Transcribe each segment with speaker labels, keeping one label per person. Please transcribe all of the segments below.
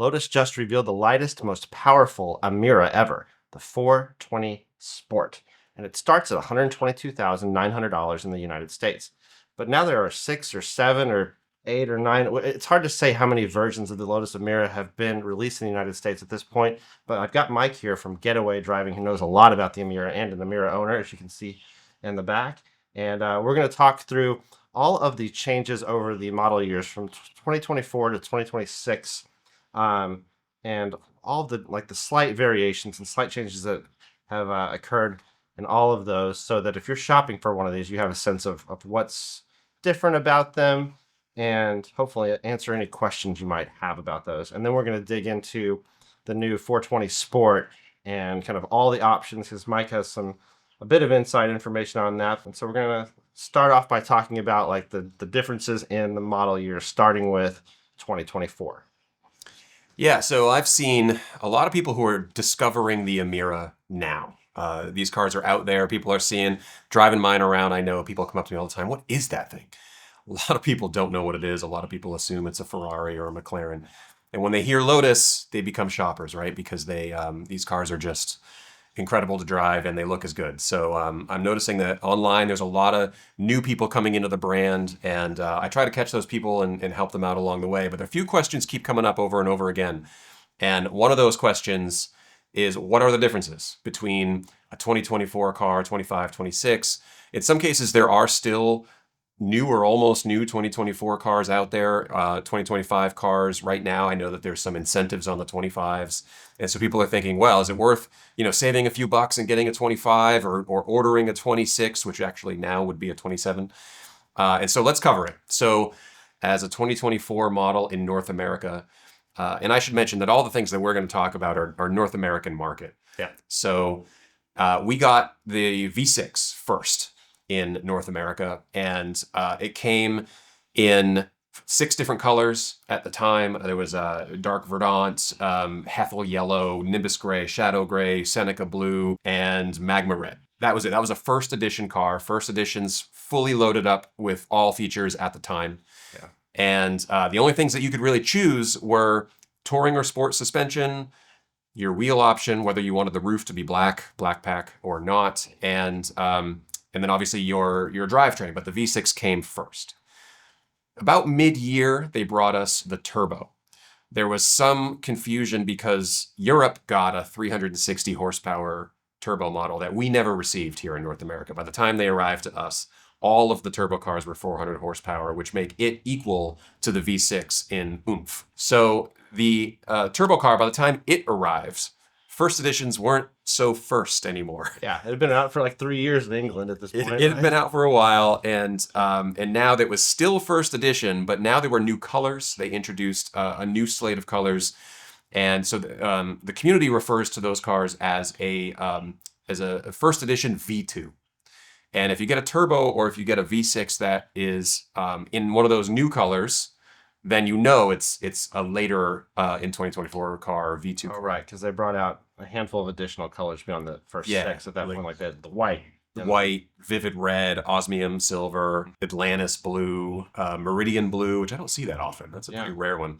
Speaker 1: Lotus just revealed the lightest, most powerful Emira ever, the 420 Sport. And it starts at $122,900 in the United States. But now there are 6 or 7 or 8 or 9. It's hard to say how many versions of the Lotus Emira have been released in the United States at this point. But I've got Mike here from Getaway Driving, who knows a lot about the Emira and an Emira owner, as you can see in the back. And we're going to talk through all of the changes over the model years from 2024 to 2026, and all of the slight variations and slight changes that have occurred in all of those, so that if you're shopping for one of these, you have a sense of what's different about them, and hopefully answer any questions you might have about those. And then we're going to dig into the new 420 Sport and kind of all the options, because Mike has a bit of inside information on that. And so we're going to start off by talking about like the differences in the model year, starting with 2024.
Speaker 2: Yeah, so I've seen a lot of people who are discovering the Emira now. These cars are out there. People are driving mine around. I know people come up to me all the time. What is that thing? A lot of people don't know what it is. A lot of people assume it's a Ferrari or a McLaren. And when they hear Lotus, they become shoppers, right? Because these cars are just incredible to drive and they look as good. So I'm noticing that online there's a lot of new people coming into the brand, and I try to catch those people and help them out along the way. But a few questions keep coming up over and over again. And one of those questions is, what are the differences between a 2024 car, 25, 26? In some cases, there are still new or almost new 2024 cars out there, 2025 cars right now. I know that there's some incentives on the 25s. And so people are thinking, well, is it worth, saving a few bucks and getting a 25 or ordering a 26, which actually now would be a 27. And so let's cover it. So as a 2024 model in North America, and I should mention that all the things that we're going to talk about are North American market.
Speaker 1: Yeah.
Speaker 2: So we got the V6 first in North America, and it came in 6 different colors at the time. There was dark verdant, Hethel yellow, Nimbus gray, shadow gray, Seneca blue, and magma red. That was it. That was a first edition car. First editions fully loaded up with all features at the time.
Speaker 1: Yeah.
Speaker 2: And the only things that you could really choose were touring or sport suspension, your wheel option, whether you wanted the roof to be black pack or not, and then obviously your drivetrain. But the V6 came first. About mid-year, they brought us the turbo. There was some confusion because Europe got a 360 horsepower turbo model that we never received here in North America. By the time they arrived to us, all of the turbo cars were 400 horsepower, which make it equal to the V6 in oomph. So the turbo car, by the time it arrives, first editions weren't so first anymore.
Speaker 1: Yeah, it had been out for like 3 years in England at this point.
Speaker 2: It had been out for a while, and now that was still first edition, but now there were new colors. They introduced a new slate of colors, and so the community refers to those cars as a first edition V2. And if you get a turbo or if you get a V6 that is in one of those new colors, then it's a later in 2024 car V2.
Speaker 1: Oh, right, because they brought out a handful of additional colors beyond the first 6 at that point, like the white.
Speaker 2: The white, vivid red, osmium silver, Atlantis blue, Meridian blue, which I don't see that often. That's a pretty rare one.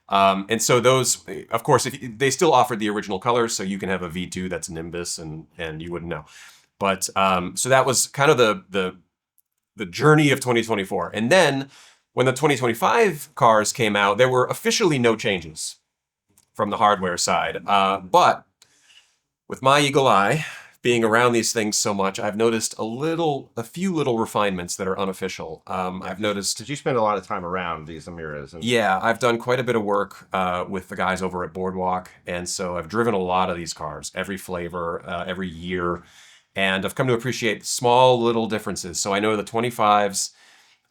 Speaker 2: And so those, of course, they still offered the original colors, so you can have a V2 that's Nimbus and you wouldn't know. But so that was kind of the journey of 2024. And then when the 2025 cars came out, there were officially no changes from the hardware side. But with my eagle eye, being around these things so much, I've noticed a few little refinements that are unofficial. I've noticed...
Speaker 1: Did you spend a lot of time around these Emiras?
Speaker 2: Yeah, I've done quite a bit of work with the guys over at Boardwalk. And so I've driven a lot of these cars, every flavor, every year. And I've come to appreciate small little differences. So I know the 25s,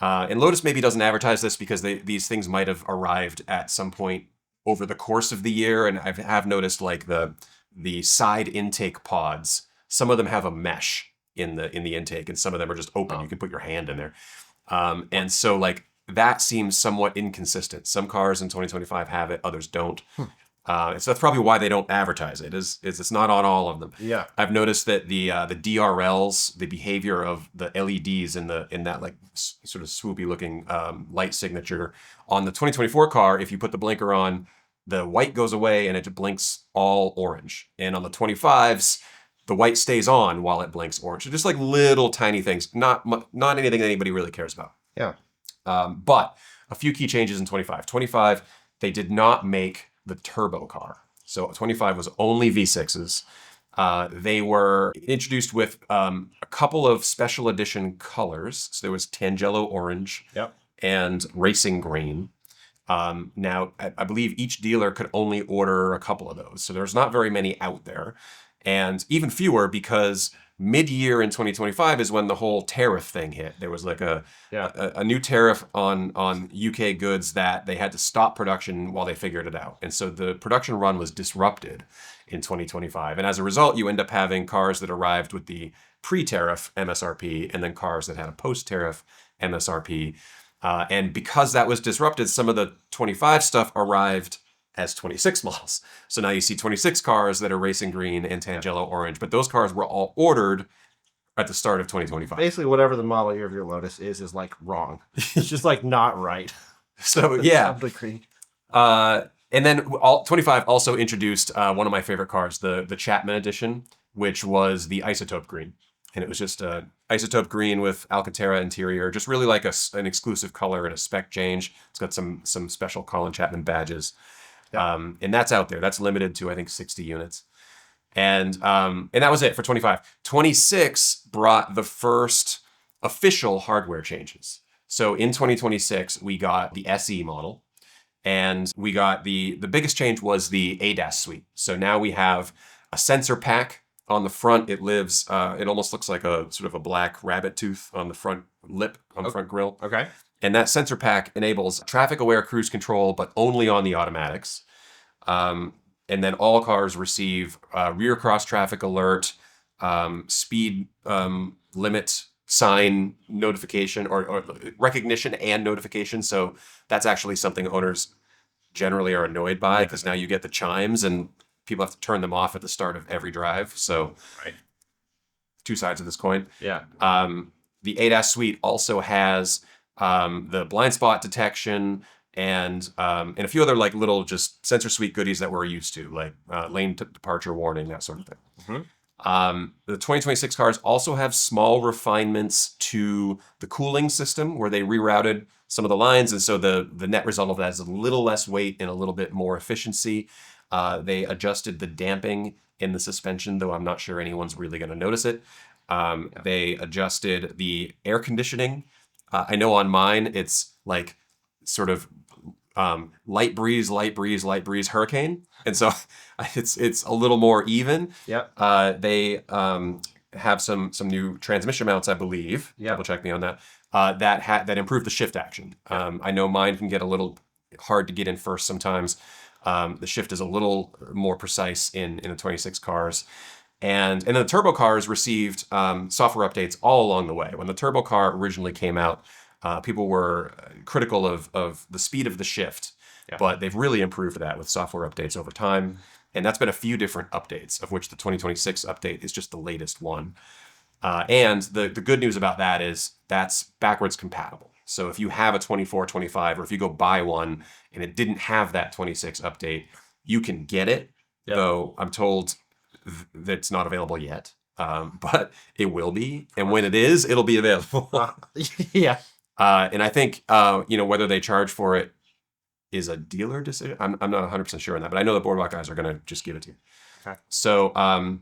Speaker 2: and Lotus maybe doesn't advertise this because these things might have arrived at some point over the course of the year. And I have noticed like the side intake pods, some of them have a mesh in the intake, and some of them are just open. You can put your hand in there. And so like that seems somewhat inconsistent. Some cars in 2025 have it, others don't. So that's probably why they don't advertise it. Is it's not on all of them.
Speaker 1: Yeah,
Speaker 2: I've noticed that the DRLs, the behavior of the LEDs in that like sort of swoopy looking light signature on the 2024 car, if you put the blinker on, the white goes away and it blinks all orange. And on the 25s, the white stays on while it blinks orange. So just like little tiny things, not anything that anybody really cares about.
Speaker 1: Yeah.
Speaker 2: But a few key changes in 25. 25, they did not make the turbo car. So 25 was only V6s. They were introduced with a couple of special edition colors. So there was Tangelo orange and racing green. Now, I believe each dealer could only order a couple of those. So there's not very many out there. And even fewer because mid-year in 2025 is when the whole tariff thing hit. There was like a new tariff on UK goods that they had to stop production while they figured it out. And so the production run was disrupted in 2025. And as a result, you end up having cars that arrived with the pre-tariff MSRP and then cars that had a post-tariff MSRP. And because that was disrupted, some of the 25 stuff arrived as 26 models. So now you see 26 cars that are racing green and Tangelo orange, but those cars were all ordered at the start of 2025.
Speaker 1: Basically, whatever the model year of your Lotus is like wrong. It's just like not right.
Speaker 2: So yeah. And then 25 also introduced one of my favorite cars, the Chapman Edition, which was the isotope green. And it was just a isotope green with Alcantara interior, just really like an exclusive color and a spec change. It's got some special Colin Chapman badges. And that's out there. That's limited to, I think, 60 units. And that was it for 25. 26 brought the first official hardware changes. So in 2026, we got the SE model. And we got the biggest change was the ADAS suite. So now we have a sensor pack on the front. It lives, it almost looks like a sort of a black rabbit tooth on the front lip, on the front grille.
Speaker 1: Okay.
Speaker 2: And that sensor pack enables traffic-aware cruise control, but only on the automatics. And then all cars receive rear cross-traffic alert, speed limit sign notification, or recognition and notification. So that's actually something owners generally are annoyed by because now you get the chimes and people have to turn them off at the start of every drive. So two sides of this coin.
Speaker 1: Yeah.
Speaker 2: The ADAS suite also has the blind spot detection and a few other like little just sensor suite goodies that we're used to, like lane departure warning, that sort of thing. Mm-hmm. The 2026 cars also have small refinements to the cooling system where they rerouted some of the lines. And so the net result of that is a little less weight and a little bit more efficiency. They adjusted the damping in the suspension, though I'm not sure anyone's really going to notice it. They adjusted the air conditioning. I know on mine, it's like sort of light breeze, hurricane. And so it's a little more even.
Speaker 1: Yeah.
Speaker 2: They have some new transmission mounts, I believe.
Speaker 1: Yeah.
Speaker 2: Double check me on that. That improve the shift action. I know mine can get a little hard to get in first sometimes. The shift is a little more precise in the 26 cars. And then the turbo cars received software updates all along the way. When the turbo car originally came out, people were critical of the speed of the shift, but they've really improved that with software updates over time. And that's been a few different updates, of which the 2026 update is just the latest one. And the good news about that is that's backwards compatible. So if you have a 24, 25, or if you go buy one and it didn't have that 26 update, you can get it, though I'm told that it's not available yet. But it will be. And when it is, it'll be available.
Speaker 1: Yeah.
Speaker 2: And I think, whether they charge for it is a dealer decision. I'm not 100% sure on that, but I know the Boardwalk guys are going to just give it to you.
Speaker 1: Okay.
Speaker 2: So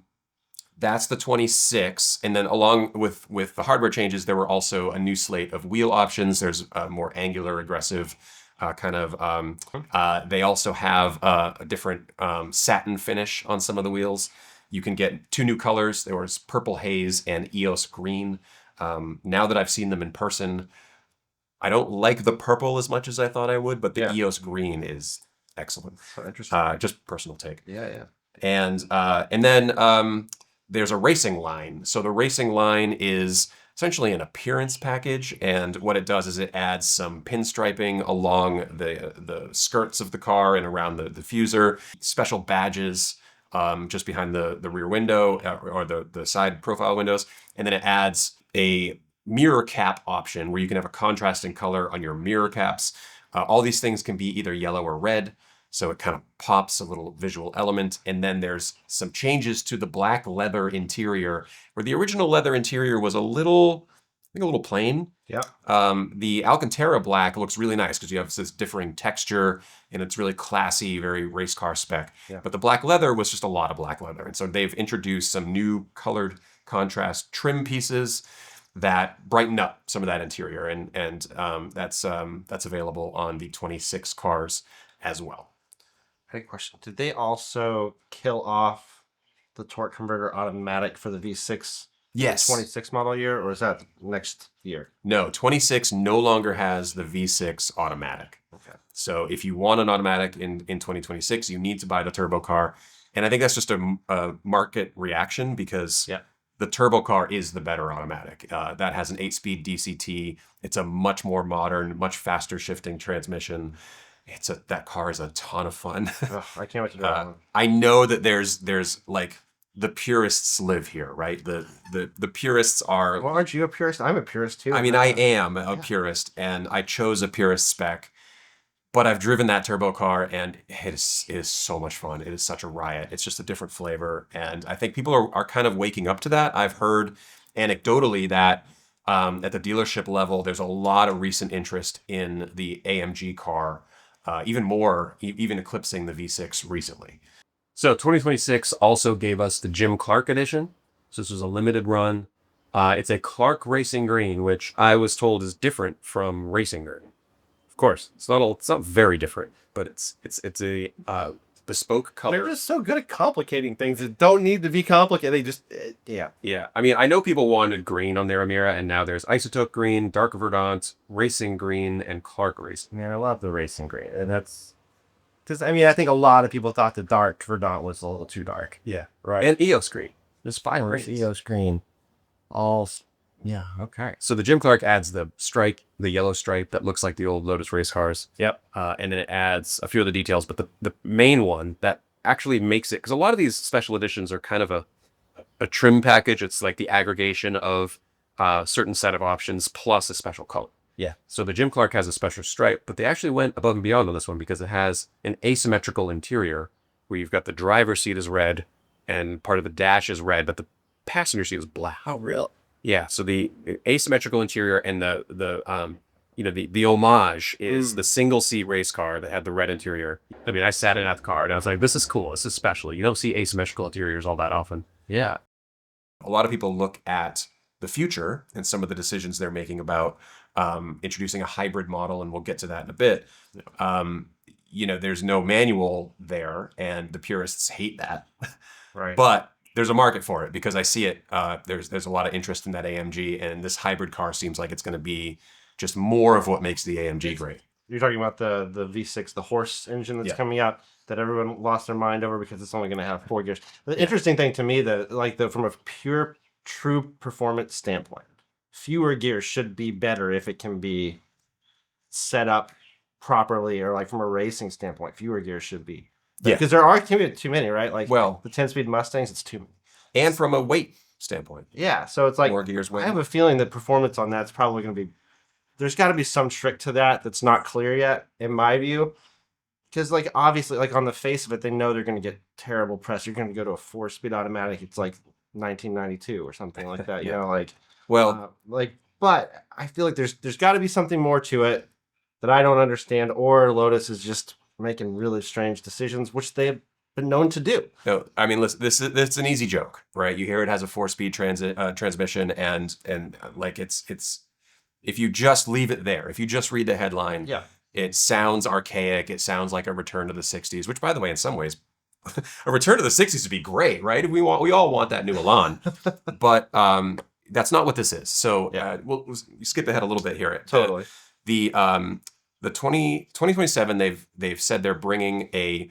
Speaker 2: that's the 26. And then along with the hardware changes, there were also a new slate of wheel options. There's a more angular, aggressive they also have a different satin finish on some of the wheels. You can get two new colors. There was Purple Haze and EOS Green. Now that I've seen them in person, I don't like the purple as much as I thought I would, but the EOS Green is excellent.
Speaker 1: So interesting.
Speaker 2: Just personal take.
Speaker 1: Yeah.
Speaker 2: And then there's a racing line. So the racing line is essentially an appearance package, and what it does is it adds some pinstriping along the skirts of the car and around the diffuser, special badges just behind the rear window or the side profile windows, and then it adds a mirror cap option where you can have a contrasting color on your mirror caps. All these things can be either yellow or red. So it kind of pops a little visual element. And then there's some changes to the black leather interior, where the original leather interior was a little, I think a little plain.
Speaker 1: Yeah.
Speaker 2: The Alcantara black looks really nice because you have this differing texture and it's really classy, very race car spec.
Speaker 1: Yeah.
Speaker 2: But the black leather was just a lot of black leather. And so they've introduced some new colored contrast trim pieces that brighten up some of that interior. And that's available on the 26 cars as well.
Speaker 1: I had a question. Did they also kill off the torque converter automatic for the V6
Speaker 2: Yes.
Speaker 1: 26 model year, or is that next year?
Speaker 2: No, 26 no longer has the V6 automatic.
Speaker 1: Okay.
Speaker 2: So if you want an automatic in 2026, you need to buy the turbo car. And I think that's just a market reaction because the turbo car is the better automatic. That has an 8-speed DCT. It's a much more modern, much faster shifting transmission. That car is a ton of fun.
Speaker 1: Ugh, I can't wait to drive one.
Speaker 2: I know that there's like the purists live here, right? The purists are.
Speaker 1: Well, aren't you a purist? I'm a purist too.
Speaker 2: I mean, I am a purist, and I chose a purist spec. But I've driven that turbo car, and it is so much fun. It is such a riot. It's just a different flavor, and I think people are kind of waking up to that. I've heard anecdotally that at the dealership level, there's a lot of recent interest in the AMG car, even eclipsing the V6 recently.
Speaker 3: So 2026 also gave us the Jim Clark edition. So this was a limited run. It's a Clark Racing Green, which I was told is different from Racing Green. Of course, it's not very different, but it's a bespoke color.
Speaker 1: They're just so good at complicating things that don't need to be complicated. They just,
Speaker 3: Yeah. I mean, I know people wanted green on their Emira, and now there's Isotope Green, Dark Verdant, Racing Green, and Clark Racing.
Speaker 1: Man, I love the Racing Green. And that's, because, I mean, I think a lot of people thought the Dark Verdant was a little too dark.
Speaker 3: Yeah.
Speaker 1: Right.
Speaker 3: And EOS Green. There's 5
Speaker 1: Where's
Speaker 3: greens.
Speaker 1: EOS Green? Yeah, okay.
Speaker 3: So the Jim Clark adds the stripe, the yellow stripe that looks like the old Lotus race cars.
Speaker 1: Yep.
Speaker 3: And then it adds a few of the details, but the main one that actually makes it, because a lot of these special editions are kind of a trim package. It's like the aggregation of a certain set of options plus a special color.
Speaker 1: Yeah.
Speaker 3: So the Jim Clark has a special stripe, but they actually went above and beyond on this one because it has an asymmetrical interior where you've got the driver's seat is red and part of the dash is red, but the passenger seat is black.
Speaker 1: Oh, real?
Speaker 3: Yeah, so the asymmetrical interior and the homage is the single seat race car that had the red interior. I mean, I sat in that car and I was like, this is cool. This is special. You don't see asymmetrical interiors all that often.
Speaker 1: Yeah.
Speaker 2: A lot of people look at the future and some of the decisions they're making about introducing a hybrid model, and we'll get to that in a bit. There's no manual there, and the purists hate that.
Speaker 1: Right.
Speaker 2: But there's a market for it because I see it. There's a lot of interest in that AMG, and this hybrid car seems like it's going to be just more of what makes the AMG great.
Speaker 1: You're talking about the V6, the horse engine that's coming out that everyone lost their mind over because it's only going to have 4 gears. The interesting thing to me, from a pure, true performance standpoint, fewer gears should be better if it can be set up properly, or like from a racing standpoint, fewer gears should be. Because there are too many, right? Like, the 10-speed Mustangs, it's too many.
Speaker 2: And from a weight standpoint.
Speaker 1: Yeah, so it's like,
Speaker 2: more gears weight.
Speaker 1: I have a feeling that performance on that's probably going to be, there's got to be some trick to that that's not clear yet, in my view. Because, like, obviously, like, on the face of it, they know they're going to get terrible press. You're going to go to a 4-speed automatic, it's like 1992 or something like that, but I feel like there's got to be something more to it that I don't understand, or Lotus is just making really strange decisions, which they have been known to do.
Speaker 2: No, I mean, listen, this is an easy joke, right? You hear it has a 4-speed transmission, and like it's if you just leave it there, if you just read the headline, it sounds archaic. It sounds like a return to the 60s, which, by the way, in some ways, a return to the 60s would be great, right? We all want that new Elan, but that's not what this is. So we'll skip ahead a little bit here.
Speaker 1: Totally.
Speaker 2: The 2027, they've said they're bringing a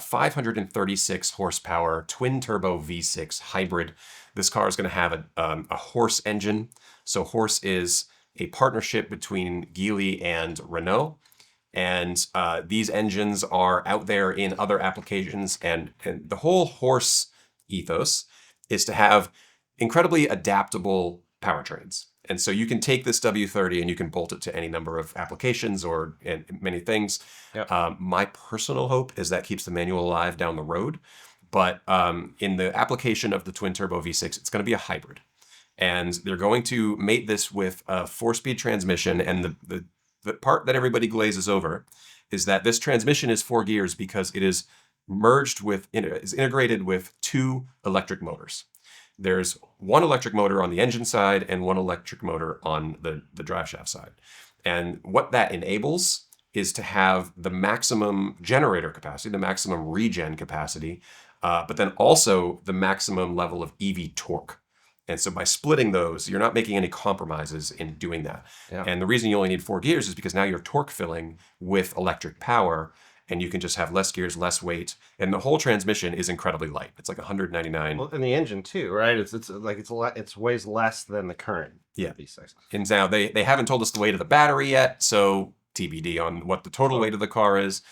Speaker 2: 536 horsepower twin turbo V6 hybrid. This car is going to have a Horse engine. So Horse is a partnership between Geely and Renault. And these engines are out there in other applications. And the whole Horse ethos is to have incredibly adaptable powertrains. And so you can take this W30 and you can bolt it to any number of applications and many things.
Speaker 1: Yep.
Speaker 2: My personal hope is that keeps the manual alive down the road. But in the application of the twin turbo V6, it's going to be a hybrid. And they're going to mate this with a 4-speed transmission. And the part that everybody glazes over is that this transmission is 4 gears because it is integrated with 2 electric motors. There's 1 electric motor on the engine side and 1 electric motor on the driveshaft side. And what that enables is to have the maximum generator capacity, the maximum regen capacity, but then also the maximum level of EV torque. And so by splitting those, you're not making any compromises in doing that.
Speaker 1: Yeah.
Speaker 2: And the reason you only need 4 gears is because now you're torque filling with electric power, and you can just have less gears, less weight, and the whole transmission is incredibly light. It's like 199.
Speaker 1: Well, and the engine too, right? It's weighs less than the current V6.
Speaker 2: And now they haven't told us the weight of the battery yet, so TBD on what the total weight of the car is.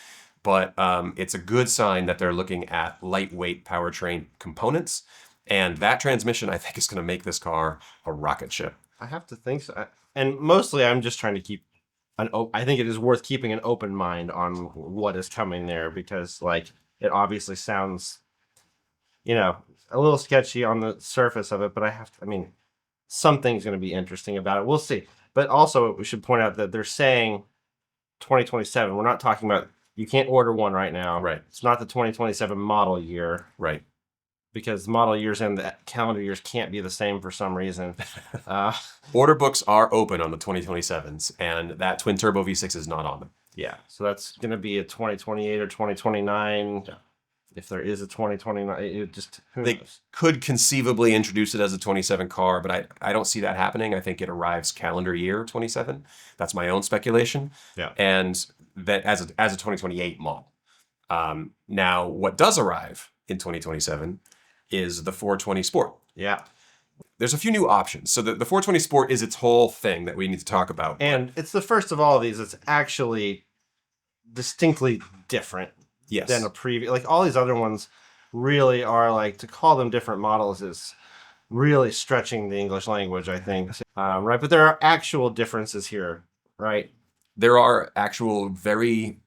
Speaker 2: But it's a good sign that they're looking at lightweight powertrain components, and that transmission I think is going to make this car a rocket ship.
Speaker 1: I have to think so. And mostly, I'm just trying to keep I think it is worth keeping an open mind on what is coming there, because like it obviously sounds, a little sketchy on the surface of it, but something's going to be interesting about it. We'll see. But also we should point out that they're saying 2027. We're not talking about, you can't order one right now.
Speaker 2: Right.
Speaker 1: It's not the 2027 model year.
Speaker 2: Right.
Speaker 1: Because model years and the calendar years can't be the same for some reason.
Speaker 2: Order books are open on the 2027s, and that twin turbo V6 is not on them.
Speaker 1: Yeah, so that's going to be a 2028 or 2029.
Speaker 2: Yeah.
Speaker 1: If there is a 2029, who
Speaker 2: They
Speaker 1: knows?
Speaker 2: could conceivably introduce it as a 27 car, but I don't see that happening. I think it arrives calendar year 27. That's my own speculation.
Speaker 1: Yeah.
Speaker 2: And that as a 2028 model. Now, what does arrive in 2027 is the 420 Sport.
Speaker 1: Yeah.
Speaker 2: There's a few new options. So the 420 Sport is its whole thing that we need to talk about.
Speaker 1: And it's the first of all of these that's actually distinctly different
Speaker 2: Yes.
Speaker 1: than a previous. Like all these other ones really are like, to call them different models is really stretching the English language, I think. Right. But there are actual differences here, right?
Speaker 2: There are actual very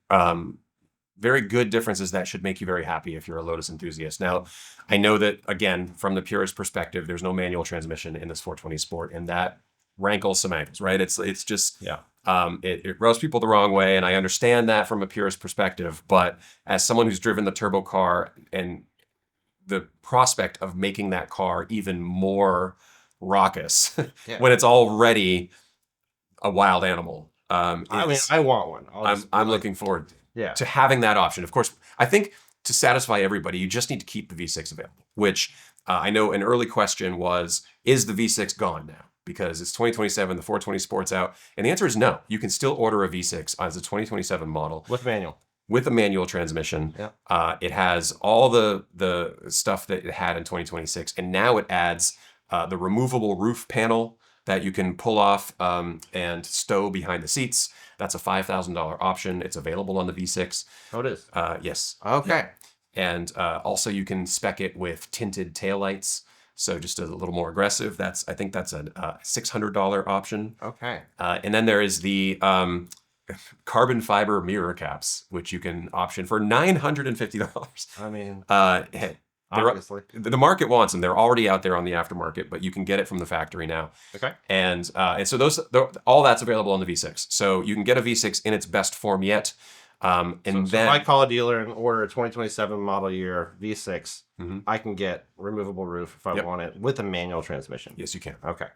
Speaker 2: good differences that should make you very happy if you're a Lotus enthusiast. Now, I know that, again, from the Purist perspective, there's no manual transmission in this 420 Sport, and that rankles some ankles, right? It's just, it rubs people the wrong way, and I understand that from a Purist perspective, but as someone who's driven the turbo car and the prospect of making that car even more raucous when it's already a wild animal.
Speaker 1: I want one.
Speaker 2: I'm looking forward
Speaker 1: Yeah.
Speaker 2: to having that option. Of course, I think to satisfy everybody, you just need to keep the V6 available, which I know an early question was, is the V6 gone now? Because it's 2027, the 420 Sport's out. And the answer is no. You can still order a V6 as a 2027 model.
Speaker 1: With manual.
Speaker 2: With a manual transmission.
Speaker 1: Yeah.
Speaker 2: It has all the stuff that it had in 2026. And now it adds the removable roof panel that you can pull off and stow behind the seats. That's a $5,000 option. It's available on the V6.
Speaker 1: Oh, it is?
Speaker 2: Yes.
Speaker 1: Okay.
Speaker 2: And also you can spec it with tinted taillights. So just a little more aggressive. I think that's a $600 option.
Speaker 1: Okay.
Speaker 2: And then there is the carbon fiber mirror caps, which you can option for $950.
Speaker 1: I mean,
Speaker 2: Obviously. The market wants them. They're already out there on the aftermarket, but you can get it from the factory now.
Speaker 1: Okay.
Speaker 2: And so all that's available on the V6. So you can get a V6 in its best form yet. So
Speaker 1: if I call a dealer and order a 2027 model year V6, I can get removable roof if I want it with a manual transmission.
Speaker 2: Yes, you can.
Speaker 1: Okay.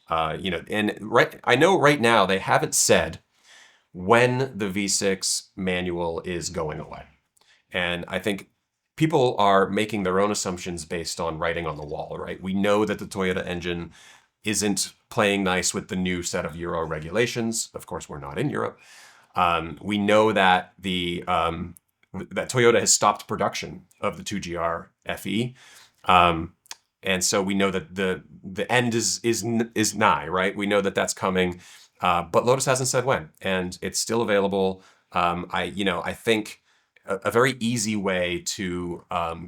Speaker 2: I know right now they haven't said when the V6 manual is going away. And I think people are making their own assumptions based on writing on the wall, right? We know that the Toyota engine isn't playing nice with the new set of Euro regulations. Of course, we're not in Europe. We know that that Toyota has stopped production of the 2GR FE. And so we know that the end is nigh, right? We know that that's coming, but Lotus hasn't said when, and it's still available. I think a very easy way to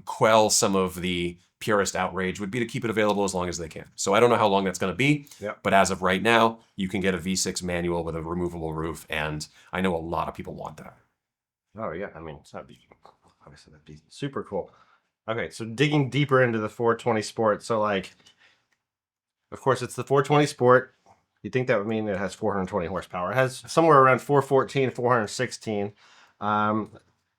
Speaker 2: quell some of the purist outrage would be to keep it available as long as they can. So I don't know how long that's going to be, but as of right now, you can get a V6 manual with a removable roof, and I know a lot of people want that.
Speaker 1: Oh yeah, I mean, obviously that'd be super cool. Okay, so digging deeper into the 420 Sport, so like, of course, it's the 420 Sport. You'd think that would mean it has 420 horsepower. It has somewhere around 414, 416.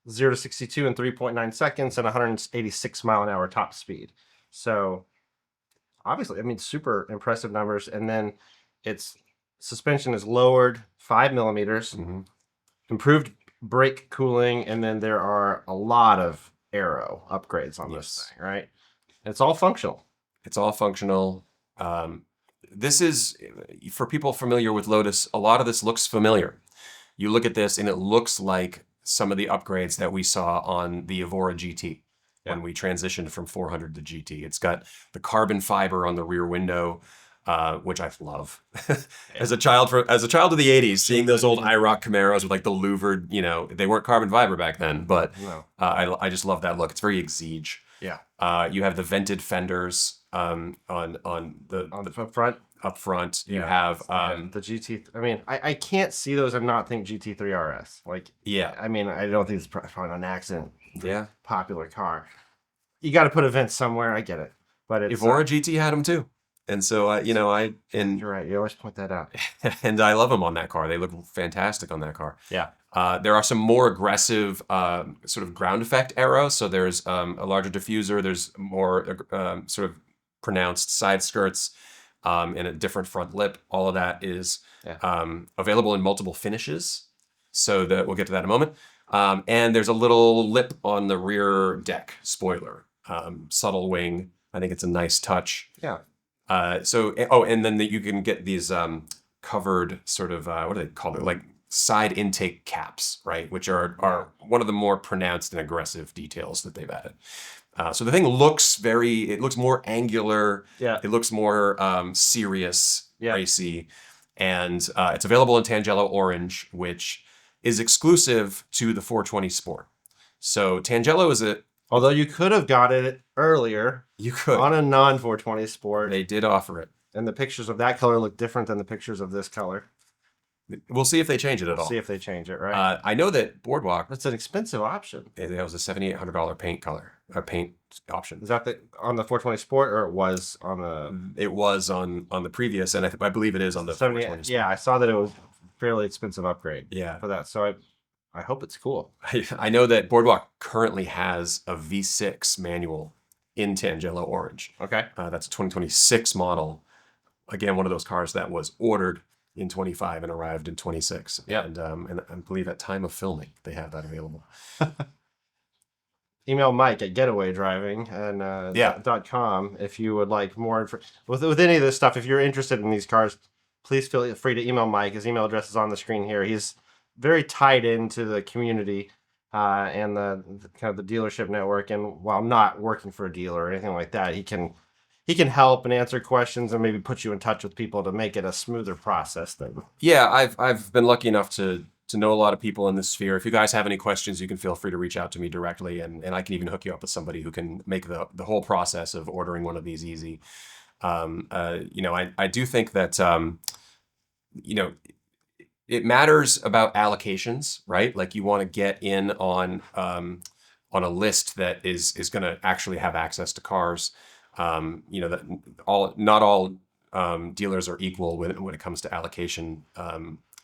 Speaker 1: 0 to 62 in 3.9 seconds and 186 mile an hour top speed. So obviously, I mean, super impressive numbers. And then its suspension is lowered 5 millimeters, improved brake cooling, and then there are a lot of Aero upgrades on this thing, right? It's all functional.
Speaker 2: It's all functional. This is, for people familiar with Lotus, a lot of this looks familiar. You look at this and it looks like some of the upgrades that we saw on the Evora GT when we transitioned from 400 to GT. It's got the carbon fiber on the rear window, which I love. As a child of the 80s, seeing those old IROC Camaros with like the louvered, they weren't carbon fiber back then, but I just love that look. It's very exige.
Speaker 1: Yeah.
Speaker 2: You have the vented fenders on the
Speaker 1: front.
Speaker 2: Up front, you have
Speaker 1: the GT. I mean, I can't see those and not think GT3 RS. Like, I mean, I don't think it's probably an accident.
Speaker 2: Yeah,
Speaker 1: popular car. You got to put a vent somewhere. I get it, but it's
Speaker 2: Evora GT had them too, and so you're
Speaker 1: right. You always point that out,
Speaker 2: and I love them on that car. They look fantastic on that car.
Speaker 1: Yeah.
Speaker 2: There are some more aggressive sort of ground effect Aeros. So there's a larger diffuser. There's more sort of pronounced side skirts. And a different front lip. All of that is available in multiple finishes. So that we'll get to that in a moment. And there's a little lip on the rear deck spoiler. Subtle wing. I think it's a nice touch.
Speaker 1: Yeah.
Speaker 2: And then you can get these covered sort of, what do they call it? Like side intake caps, right? Which are one of the more pronounced and aggressive details that they've added. So the thing looks it looks more angular.
Speaker 1: Yeah.
Speaker 2: It looks more serious, racy. And it's available in Tangelo Orange, which is exclusive to the 420 Sport. So Tangelo is
Speaker 1: although you could have got it earlier.
Speaker 2: You could.
Speaker 1: On a non-420 Sport.
Speaker 2: They did offer it.
Speaker 1: And the pictures of that color look different than the pictures of this color.
Speaker 2: We'll see if they change it at all.
Speaker 1: See if they change it, right?
Speaker 2: I know that Boardwalk.
Speaker 1: That's an expensive option.
Speaker 2: It was a $7,800 paint option.
Speaker 1: Is that on the 420 Sport, or it was on the?
Speaker 2: It was on the previous, and I believe it is on the 420 Sport.
Speaker 1: Yeah, I saw that it was a fairly expensive upgrade.
Speaker 2: Yeah.
Speaker 1: For that, so I hope it's cool.
Speaker 2: I know that Boardwalk currently has a V6 manual in Tangelo Orange.
Speaker 1: Okay.
Speaker 2: That's a 2026 model. Again, one of those cars that was ordered in 25 and arrived in 26.
Speaker 1: Yeah.
Speaker 2: And I believe at time of filming, they have that available.
Speaker 1: Email Mike at Getaway Driving and .com if you would like more with any of this stuff. If you're interested in these cars, please feel free to email Mike. His email address is on the screen here. He's very tied into the community and the kind of the dealership network. And while not working for a dealer or anything like that, he can help and answer questions and maybe put you in touch with people to make it a smoother process then.
Speaker 2: Yeah, I've been lucky enough to know a lot of people in this sphere. If you guys have any questions, you can feel free to reach out to me directly, and I can even hook you up with somebody who can make the whole process of ordering one of these easy. I do think that it matters about allocations, right? Like you want to get in on a list that is going to actually have access to cars. That not all dealers are equal when it comes to allocation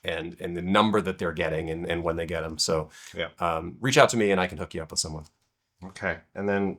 Speaker 2: and the number that they're getting and when they get them. So reach out to me and I can hook you up with someone.
Speaker 1: Okay. And then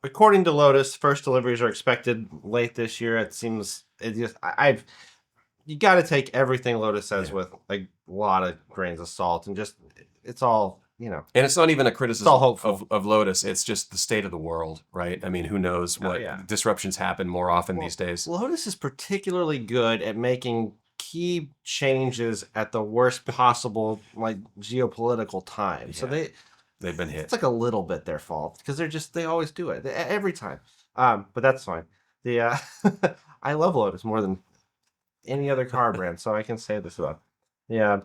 Speaker 1: according to Lotus, first deliveries are expected late this year. It seems you got to take everything Lotus says with like a lot of grains of salt and just it's all. And
Speaker 2: it's not even a criticism
Speaker 1: of
Speaker 2: Lotus. It's just the state of the world, right? I mean, who knows what disruptions happen more often these days.
Speaker 1: Lotus is particularly good at making key changes at the worst possible geopolitical time. Yeah. So
Speaker 2: they've been hit.
Speaker 1: It's like a little bit their fault because they always do it every time. But that's fine. I love Lotus more than any other car brand, so I can say this about. Yeah.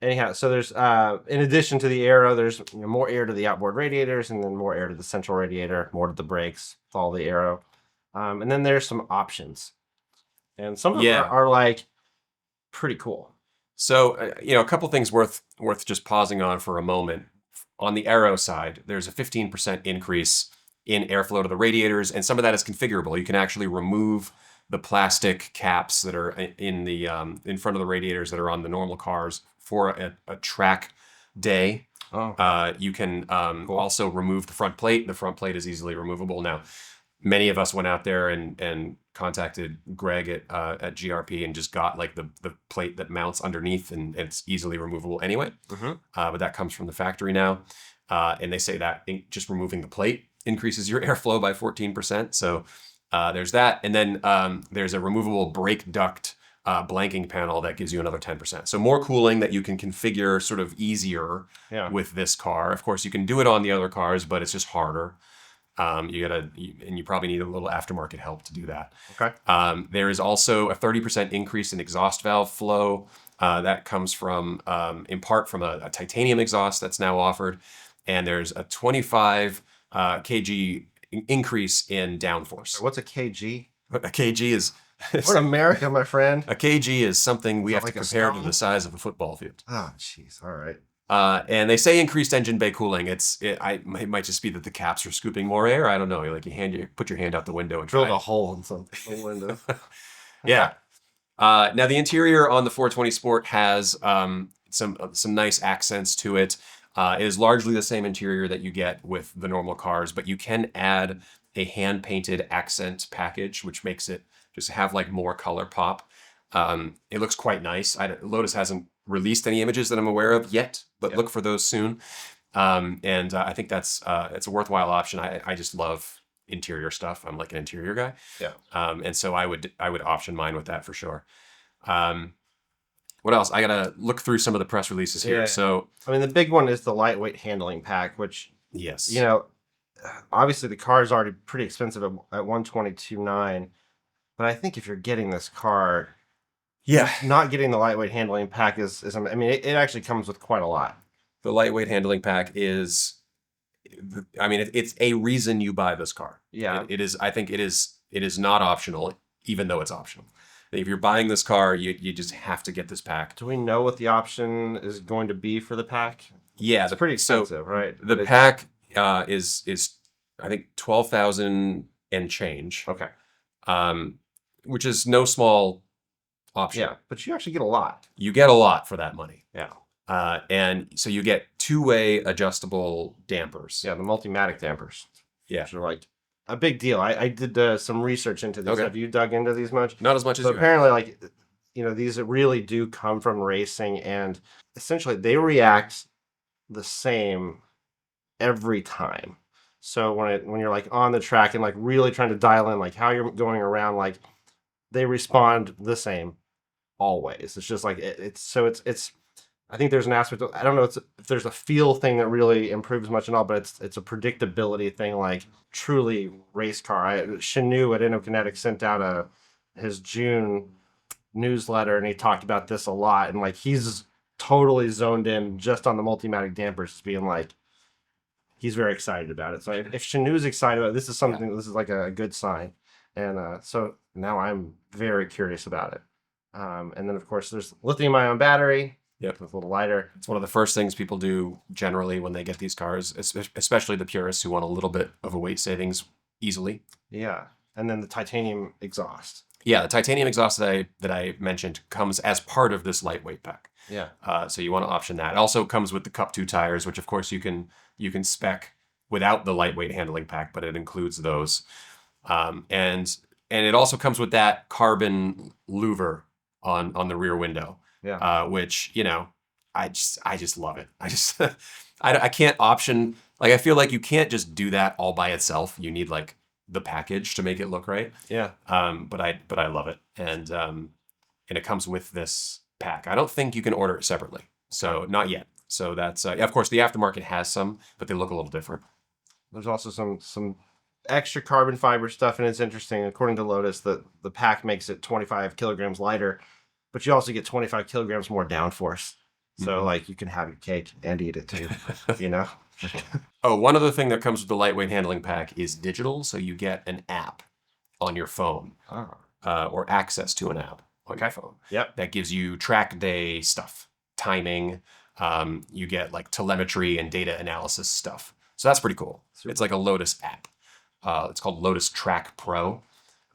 Speaker 1: anyhow, so there's in addition to the Aero, there's more air to the outboard radiators, and then more air to the central radiator, more to the brakes, with all the Aero, and then there's some options, and some of them
Speaker 2: Yeah.
Speaker 1: are like pretty cool.
Speaker 2: So, a couple things worth just pausing on for a moment. On the Aero side, there's a 15% increase in airflow to the radiators, and some of that is configurable. You can actually remove the plastic caps that are in the in front of the radiators that are on the normal cars for a track day.
Speaker 1: Oh,
Speaker 2: You can
Speaker 1: Cool.
Speaker 2: also remove the front plate. The front plate is easily removable. Now, many of us went out there and contacted Greg at GRP and just got like the plate that mounts underneath, and it's easily removable anyway.
Speaker 1: Mhm.
Speaker 2: But that comes from the factory now, and they say that just removing the plate increases your airflow by 14%. So there's that, and then there's a removable brake duct blanking panel that gives you another 10%. So more cooling that you can configure sort of easier
Speaker 1: Yeah.
Speaker 2: with this car. Of course, you can do it on the other cars, but it's just harder. You probably need a little aftermarket help to do that.
Speaker 1: Okay.
Speaker 2: There is also a 30% increase in exhaust valve flow. That comes from, in part, from a titanium exhaust that's now offered. And there's a 25 kg increase in downforce.
Speaker 1: What's a kg?
Speaker 2: A kg is
Speaker 1: We're in America, my friend.
Speaker 2: a kg is something we
Speaker 1: Is
Speaker 2: have
Speaker 1: that
Speaker 2: to
Speaker 1: like a
Speaker 2: compare to
Speaker 1: stone?
Speaker 2: the size of a football field.
Speaker 1: Oh, jeez. All right.
Speaker 2: And they say increased engine bay cooling. It might just be that the caps are scooping more air. I don't know. You put your hand out the window and
Speaker 1: Drilled
Speaker 2: try
Speaker 1: a
Speaker 2: it.
Speaker 1: hole in the window.
Speaker 2: Yeah. Now the interior on the 420 Sport has some nice accents to it. It is largely the same interior that you get with the normal cars, but you can add a hand painted accent package, which makes it just have like more color pop. It looks quite nice. Lotus hasn't released any images that I'm aware of yet, but
Speaker 1: Yeah.
Speaker 2: look for those soon. And I think it's a worthwhile option. I just love interior stuff. I'm like an interior guy.
Speaker 1: Yeah.
Speaker 2: And so I would option mine with that for sure. What else? I gotta look through some of the press releases here.
Speaker 1: Yeah.
Speaker 2: So
Speaker 1: I mean, the big one is the lightweight handling pack, which,
Speaker 2: yes,
Speaker 1: obviously the car is already pretty expensive at 122.9. But I think if you're getting this car,
Speaker 2: yeah.
Speaker 1: not getting the lightweight handling pack is I mean, it actually comes with quite a lot.
Speaker 2: The lightweight handling pack is, I mean, it's a reason you buy this car.
Speaker 1: Yeah.
Speaker 2: It is. I think it is not optional, even though it's optional. If you're buying this car, you just have to get this pack.
Speaker 1: Do we know what the option is going to be for the pack?
Speaker 2: Yeah,
Speaker 1: It's pretty expensive, right?
Speaker 2: The
Speaker 1: But
Speaker 2: pack is I think 12,000 and change,
Speaker 1: okay.
Speaker 2: which is no small option.
Speaker 1: Yeah, but you actually get a lot.
Speaker 2: You get a lot for that money.
Speaker 1: Yeah.
Speaker 2: And so you get two-way adjustable dampers.
Speaker 1: Yeah, the Multimatic dampers.
Speaker 2: Yeah.
Speaker 1: Which are like a big deal. I did some research into these.
Speaker 2: Okay.
Speaker 1: Have you dug into these much?
Speaker 2: Not as much as
Speaker 1: So
Speaker 2: you have.
Speaker 1: apparently, like, these really do come from racing, and essentially they react the same every time. So when you're like on the track and like really trying to dial in like how you're going around, like they respond the same always. It's just like it's I think there's an aspect of, I don't know if there's a feel thing that really improves much and all, but it's a predictability thing, like truly race car. Shanu at InnoKinetic sent out his June newsletter, and he talked about this a lot, and like he's totally zoned in just on the Multimatic dampers, just being like he's very excited about it. So if Shanu's excited about it, this is something, this is like a good sign. And so now I'm very curious about it. And then of course there's lithium ion battery.
Speaker 2: Yep.
Speaker 1: It's a little lighter.
Speaker 2: It's one of the first things people do generally when they get these cars, especially the purists who want a little bit of a weight savings easily.
Speaker 1: Yeah. And then the titanium exhaust.
Speaker 2: Yeah, the titanium exhaust that I mentioned comes as part of this lightweight pack.
Speaker 1: Yeah.
Speaker 2: So you want to option that. It also comes with the Cup 2 tires, which of course you can spec without the lightweight handling pack, but it includes those. And it also comes with that carbon louver on the rear window.
Speaker 1: Yeah.
Speaker 2: Which, I just love it. I can't option, like I feel like you can't just do that all by itself. You need like the package to make it look right.
Speaker 1: Yeah.
Speaker 2: But I love it. And it comes with this pack. I don't think you can order it separately. So not yet. So that's of course the aftermarket has some, but they look a little different.
Speaker 1: There's also some extra carbon fiber stuff, and it's interesting. According to Lotus, the pack makes it 25 kilograms lighter, but you also get 25 kilograms more downforce. So like you can have your cake and eat it too, you know?
Speaker 2: Oh, one other thing that comes with the lightweight handling pack is digital. So you get an app on your phone
Speaker 1: Oh.
Speaker 2: or access to an app on your phone.
Speaker 1: Yep.
Speaker 2: That gives you track day stuff, timing. You get like telemetry and data analysis stuff. So that's pretty cool.
Speaker 1: Super.
Speaker 2: It's like a Lotus app. It's called Lotus Track Pro.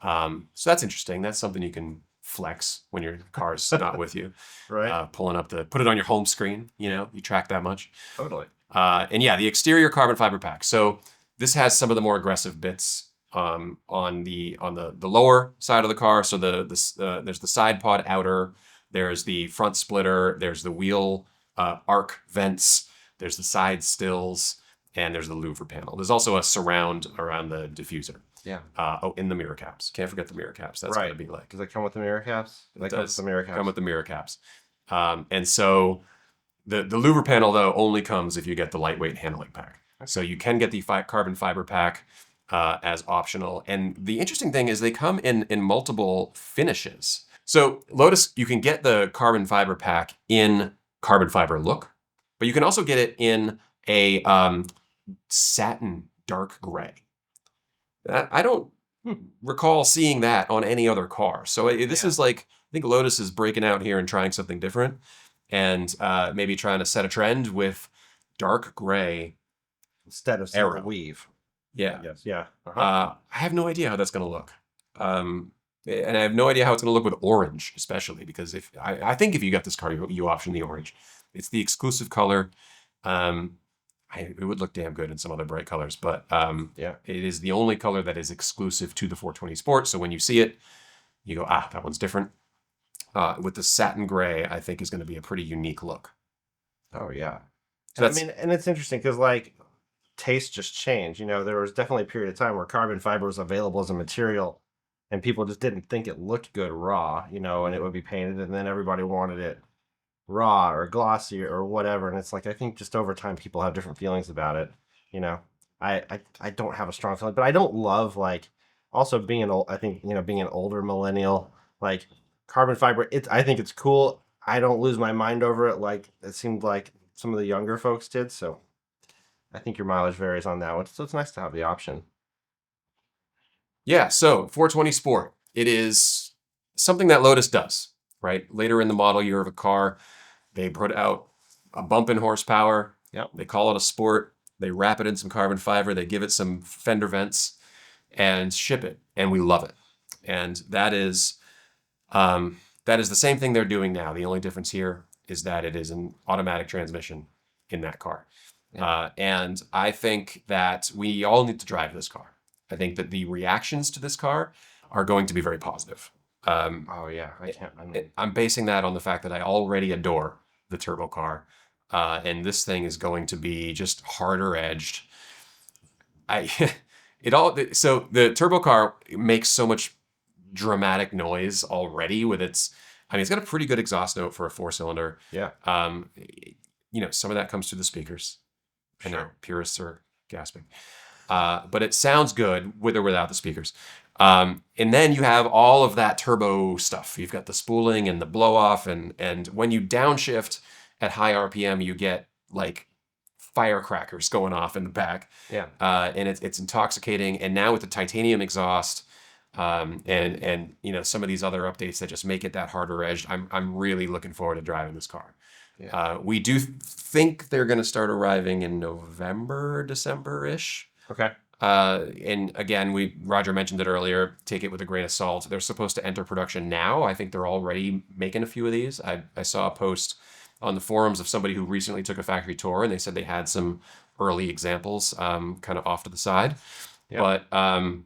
Speaker 2: So that's interesting. That's something you can flex when your car's not with you.
Speaker 1: Right.
Speaker 2: Put it on your home screen. You track that much.
Speaker 1: Totally.
Speaker 2: And yeah, the exterior carbon fiber pack. So this has some of the more aggressive bits on the lower side of the car. So there's the side pod outer, there's the front splitter, there's the wheel arc vents, there's the side stills, and there's the louver panel. There's also a surround around the diffuser.
Speaker 1: Yeah.
Speaker 2: In the mirror caps. Can't forget the mirror caps. That's
Speaker 1: Right.
Speaker 2: gonna be like.
Speaker 1: Does it come with the mirror caps?
Speaker 2: It
Speaker 1: Comes with the mirror caps.
Speaker 2: come with the mirror caps. And so the louver panel though only comes if you get the lightweight handling pack. So you can get the carbon fiber pack as optional. And the interesting thing is they come in multiple finishes. So Lotus, you can get the carbon fiber pack in carbon fiber look, but you can also get it in a satin dark gray. I don't recall seeing that on any other car. So this is like, I think Lotus is breaking out here and trying something different and maybe trying to set a trend with dark gray
Speaker 1: Instead of
Speaker 2: Aero.
Speaker 1: single weave.
Speaker 2: Yeah.
Speaker 1: Yes. Yeah.
Speaker 2: I have no idea how that's going to look. And I have no idea how it's going to look with orange, especially because I think if you got this car, you option the orange. It's the exclusive color. It would look damn good in some other bright colors, but it is the only color that is exclusive to the 420 Sport. So when you see it, you go, that one's different. With the satin gray, I think is going to be a pretty unique look.
Speaker 1: Oh yeah.
Speaker 2: So
Speaker 1: I mean, and it's interesting because like tastes just change. There was definitely a period of time where carbon fiber was available as a material, and people just didn't think it looked good raw. And it would be painted, and then everybody wanted it raw or glossy or whatever. And it's like I think just over time people have different feelings about it. I don't have a strong feeling, but I don't love like also being an old. I think being an older millennial, like carbon fiber. I think it's cool. I don't lose my mind over it like it seemed like some of the younger folks did. So I think your mileage varies on that one. So it's nice to have the option.
Speaker 2: Yeah, so 420 Sport. It is something that Lotus does, right? Later in the model year of a car, they put out a bump in horsepower.
Speaker 1: Yep.
Speaker 2: They call it a Sport. They wrap it in some carbon fiber. They give it some fender vents and ship it. And we love it. And that is the same thing they're doing now. The only difference here is that it is an automatic transmission in that car.
Speaker 1: Yeah.
Speaker 2: And I think that we all need to drive this car. I think that the reactions to this car are going to be very positive.
Speaker 1: Oh yeah,
Speaker 2: I'm basing that on the fact that I already adore the turbo car, and this thing is going to be just harder edged. So the turbo car makes so much dramatic noise already with its. It's got a pretty good exhaust note for a 4-cylinder.
Speaker 1: Yeah.
Speaker 2: Some of that comes through the speakers. I know
Speaker 1: Sure.
Speaker 2: purists are gasping. But it sounds good with or without the speakers. And then you have all of that turbo stuff. You've got the spooling and the blow off. And when you downshift at high RPM, you get like firecrackers going off in the back.
Speaker 1: Yeah.
Speaker 2: And it's intoxicating. And now with the titanium exhaust, and some of these other updates that just make it that harder edged, I'm really looking forward to driving this car.
Speaker 1: Yeah.
Speaker 2: We do think they're going to start arriving in November, December-ish.
Speaker 1: Okay.
Speaker 2: And again, Roger mentioned it earlier, take it with a grain of salt. They're supposed to enter production now. I think they're already making a few of these. I saw a post on the forums of somebody who recently took a factory tour, and they said they had some early examples kind of off to the side.
Speaker 1: Yep.
Speaker 2: But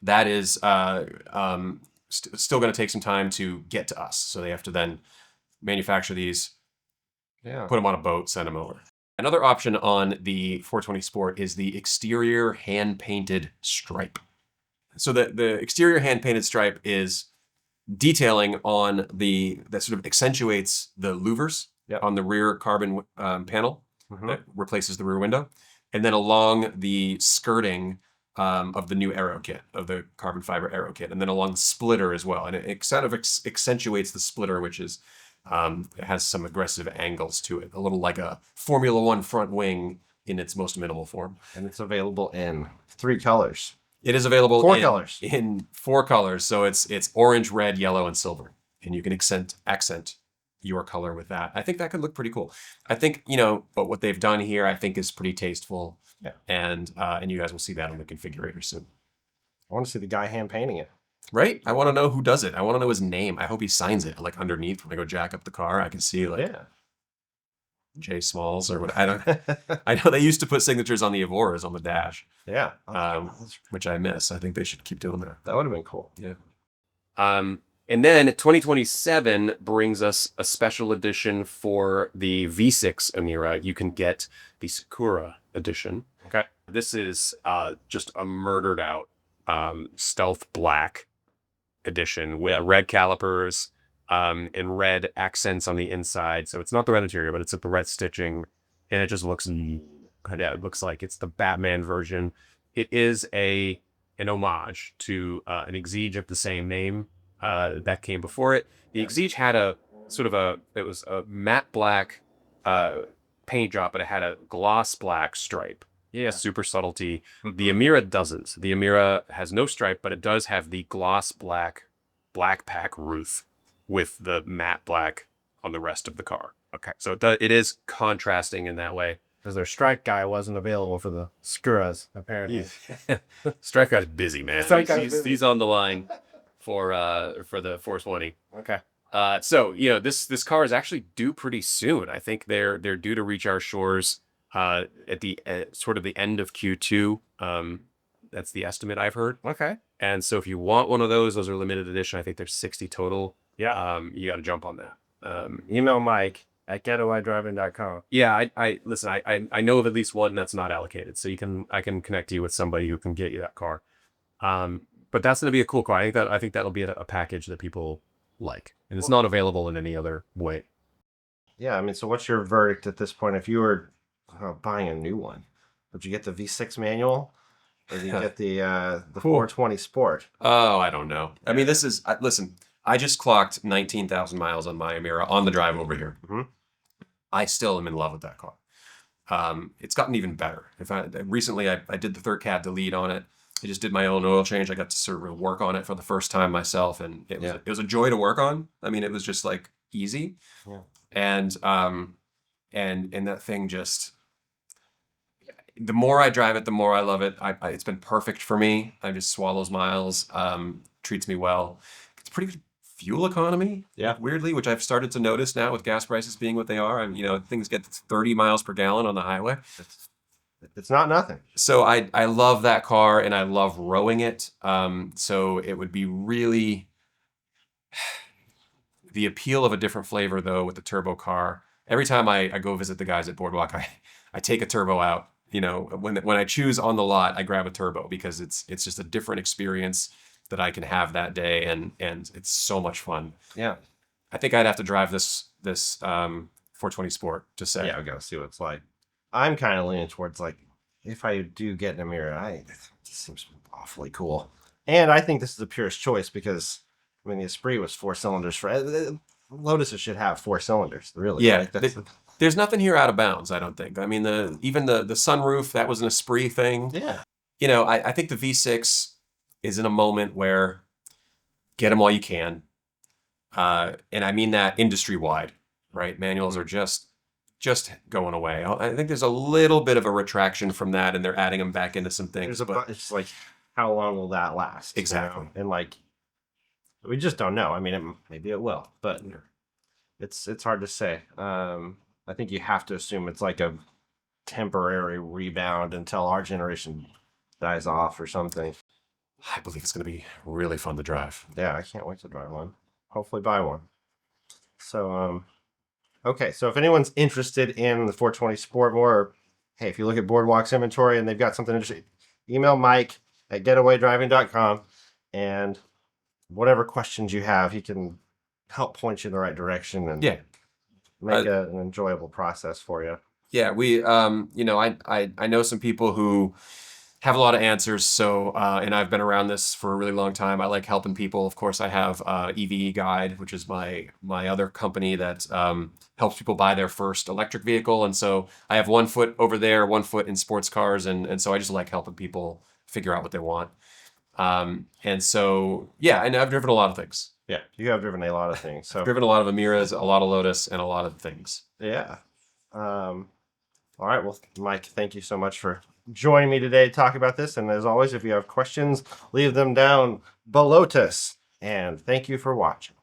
Speaker 2: that is still going to take some time to get to us. So they have to then manufacture these,
Speaker 1: Yeah.
Speaker 2: put them on a boat, send them over. Another option on the 420 Sport is the exterior hand-painted stripe. So the exterior hand-painted stripe is detailing on that sort of accentuates the louvers
Speaker 1: Yep.
Speaker 2: on the rear carbon panel
Speaker 1: Mhm.
Speaker 2: that replaces the rear window. And then along the skirting of the new Aero kit, of the carbon fiber Aero kit, and then along the splitter as well. And it kind of accentuates the splitter, which is It has some aggressive angles to it, a little like a Formula One front wing in its most minimal form.
Speaker 1: And it's available in 3 colors.
Speaker 2: It is available
Speaker 1: 4 colors.
Speaker 2: In 4 colors. So it's orange, red, yellow, and silver. And you can accent your color with that. I think that could look pretty cool. I think, but what they've done here, I think is pretty tasteful.
Speaker 1: Yeah.
Speaker 2: And you guys will see that on the configurator soon.
Speaker 1: I want to see the guy hand painting it.
Speaker 2: Right? I want to know who does it. I want to know his name. I hope he signs it like underneath when I go jack up the car. I can see J Smalls or what. I don't. I know they used to put signatures on the Evoras on the dash.
Speaker 1: Yeah.
Speaker 2: Which I miss. I think they should keep doing that.
Speaker 1: That would have been cool.
Speaker 2: Yeah.
Speaker 3: And then 2027 brings us a special edition for the V6 Emira. You can get the Scura Edition.
Speaker 1: Okay.
Speaker 3: This is just a murdered out stealth black edition with red calipers and red accents on the inside. So it's not the red interior, but it's the red stitching, and it just looks. It looks like it's the Batman version. It is an homage to an Exige of the same name that came before it. The Exige had a it was a matte black paint job, but it had a gloss black stripe. Yeah, super subtlety. The Emira doesn't. The Emira has no stripe, but it does have the gloss black pack roof with the matte black on the rest of the car. Okay, so it is contrasting in that way.
Speaker 1: Because their strike guy wasn't available for the Scuras, apparently.
Speaker 3: Strike guy's busy, man. He's on the line for the 420.
Speaker 1: Okay.
Speaker 3: So this car is actually due pretty soon. I think they're due to reach our shores at the sort of the end of Q2. That's the estimate I've heard.
Speaker 1: Okay.
Speaker 3: And so if you want one of those are limited edition. I think there's 60 total.
Speaker 1: Yeah.
Speaker 3: You got to jump on that.
Speaker 1: Email Mike at getawaydriving.com.
Speaker 3: Yeah, I listen. I know of at least one that's not allocated, so I can connect you with somebody who can get you that car. But that's going to be a cool car. I think that'll be a package that people like, and it's not available in any other way.
Speaker 1: Yeah, I mean, so what's your verdict at this point? If you were buying a new one, would you get the V6 manual, or do you get the 420 Sport?
Speaker 2: Oh, I don't know. I mean, this is listen. I just clocked 19,000 miles on my Emira on the drive over here.
Speaker 1: Mm-hmm.
Speaker 2: I still am in love with that car. It's gotten even better. Recently I did the third cat delete on it. I just did my own oil change. I got to sort of work on it for the first time myself, and it was a joy to work on. I mean, it was just like easy.
Speaker 1: Yeah.
Speaker 2: And that thing just, the more I drive it, the more I love it. It's been perfect for me. I just swallows miles, treats me well. It's pretty good fuel economy, weirdly, which I've started to notice now with gas prices being what they are. And things get 30 miles per gallon on the highway.
Speaker 1: It's not nothing.
Speaker 2: So I love that car, and I love rowing it. So it would be really the appeal of a different flavor, though, with the turbo car. Every time I go visit the guys at Boardwalk, I take a turbo out. When I choose on the lot, I grab a turbo because it's just a different experience that I can have that day, and it's so much fun.
Speaker 1: Yeah.
Speaker 2: I think I'd have to drive this 420 Sport to say.
Speaker 1: Yeah, I gotta see what it's like. I'm kind of leaning towards, like, if I do get an Emira, it seems awfully cool. And I think this is a Purist choice because, I mean, the Esprit was 4 cylinders. Lotuses should have 4 cylinders, really.
Speaker 2: Yeah, there's nothing here out of bounds, I don't think. I mean, even the sunroof, that was an Esprit thing.
Speaker 1: Yeah.
Speaker 2: I think the V6 is in a moment where get them while you can. And I mean that industry-wide, right? Manuals are just going away. I think there's a little bit of a retraction from that, and they're adding them back into some things.
Speaker 1: It's like, how long will that last?
Speaker 2: Exactly.
Speaker 1: And like, we just don't know. I mean, maybe it will, but it's hard to say. I think you have to assume it's like a temporary rebound until our generation dies off or something.
Speaker 2: I believe it's going to be really fun to drive.
Speaker 1: Yeah, I can't wait to drive one. Hopefully buy one. So, okay, so if anyone's interested in the 420 Sport more, or, hey, if you look at Boardwalk's inventory and they've got something interesting, email Mike at getawaydriving.com, and whatever questions you have, he can help point you in the right direction and make an enjoyable process for you.
Speaker 2: Yeah, we, I know some people who have a lot of answers. So, and I've been around this for a really long time. I like helping people. Of course, I have EVE Guide, which is my other company that helps people buy their first electric vehicle. And so I have one foot over there, one foot in sports cars, and so I just like helping people figure out what they want. And so, yeah, and I've driven a lot of things.
Speaker 1: Yeah, you have driven a lot of things. So
Speaker 2: I've driven a lot of Emiras, a lot of Lotus, and a lot of things.
Speaker 1: yeah. All right. Well, Mike, thank you so much for joining me today to talk about this. And as always, if you have questions, leave them down below us. And thank you for watching.